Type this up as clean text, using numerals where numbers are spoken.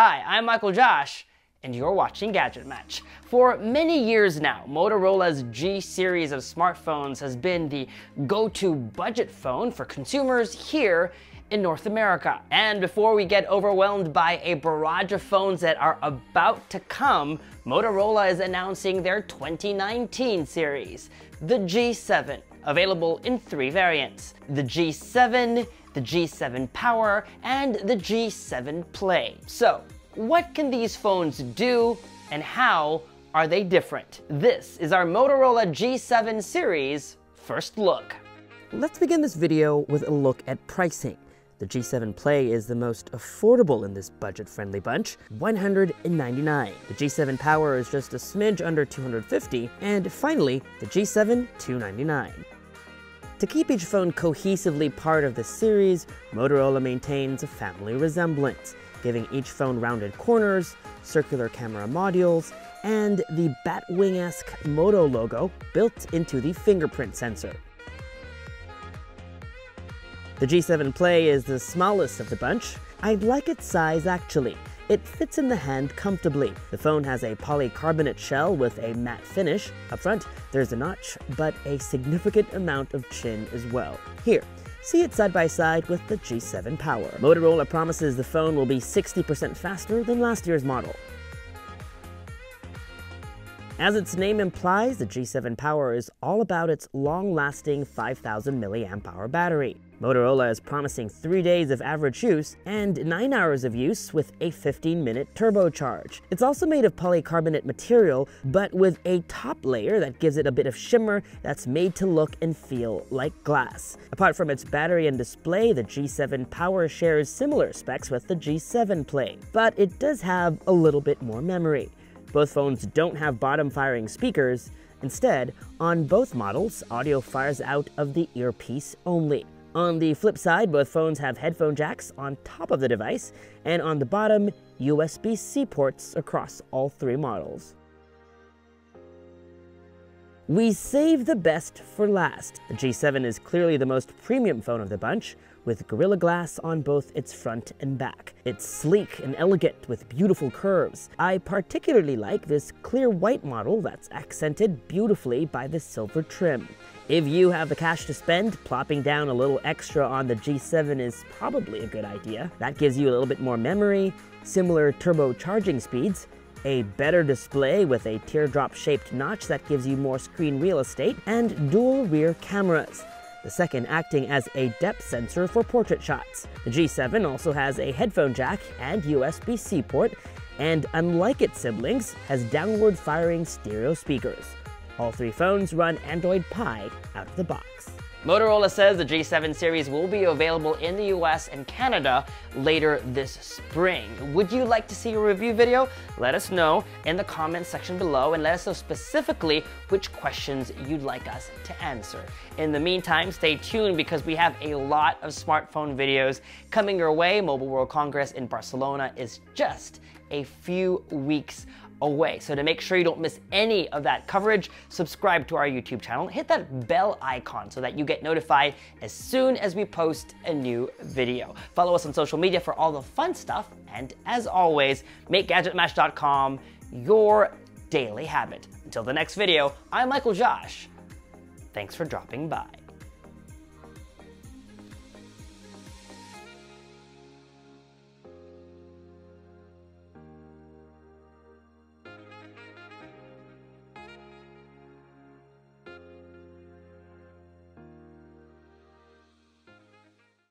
Hi, I'm Michael Josh, and you're watching GadgetMatch. For many years now, Motorola's G series of smartphones has been the go-to budget phone for consumers here in North America. And before we get overwhelmed by a barrage of phones that are about to come, Motorola is announcing their 2019 series, the G7, available in 3 variants: the G7, the G7 Power, and the G7 Play. So, what can these phones do, and how are they different? This is our Motorola G7 series first look. Let's begin this video with a look at pricing. The G7 Play is the most affordable in this budget-friendly bunch, $199. The G7 Power is just a smidge under $250, and finally, the G7 $299. To keep each phone cohesively part of the series, Motorola maintains a family resemblance, giving each phone rounded corners, circular camera modules, and the Batwing-esque Moto logo built into the fingerprint sensor. The G7 Play is the smallest of the bunch. I like its size actually. It fits in the hand comfortably. The phone has a polycarbonate shell with a matte finish. Up front, there's a notch, but a significant amount of chin as well. Here, see it side by side with the G7 Power. Motorola promises the phone will be 60% faster than last year's model. As its name implies, the G7 Power is all about its long-lasting 5,000 mAh battery. Motorola is promising 3 days of average use and 9 hours of use with a 15-minute turbocharge. It's also made of polycarbonate material, but with a top layer that gives it a bit of shimmer that's made to look and feel like glass. Apart from its battery and display, the G7 Power shares similar specs with the G7 Play, but it does have a little bit more memory. Both phones don't have bottom-firing speakers. Instead, on both models, audio fires out of the earpiece only. On the flip side, both phones have headphone jacks on top of the device, and on the bottom, USB-C ports across all 3 models. We save the best for last. The G7 is clearly the most premium phone of the bunch, with Gorilla Glass on both its front and back. It's sleek and elegant with beautiful curves. I particularly like this clear white model that's accented beautifully by the silver trim. If you have the cash to spend, plopping down a little extra on the G7 is probably a good idea. That gives you a little bit more memory, similar turbocharging speeds, a better display with a teardrop-shaped notch that gives you more screen real estate, and dual rear cameras, the second acting as a depth sensor for portrait shots. The G7 also has a headphone jack and USB-C port, and unlike its siblings, has downward-firing stereo speakers. All 3 phones run Android Pie out of the box. Motorola says the G7 series will be available in the US and Canada later this spring. Would you like to see a review video? Let us know in the comments section below, and let us know specifically which questions you'd like us to answer. In the meantime, stay tuned because we have a lot of smartphone videos coming your way. Mobile World Congress in Barcelona is just a few weeks away. So to make sure you don't miss any of that coverage, subscribe to our YouTube channel, hit that bell icon so that you get notified as soon as we post a new video. Follow us on social media for all the fun stuff, and as always, make GadgetMatch.com your daily habit. Until the next video, I'm Michael Josh. Thanks for dropping by.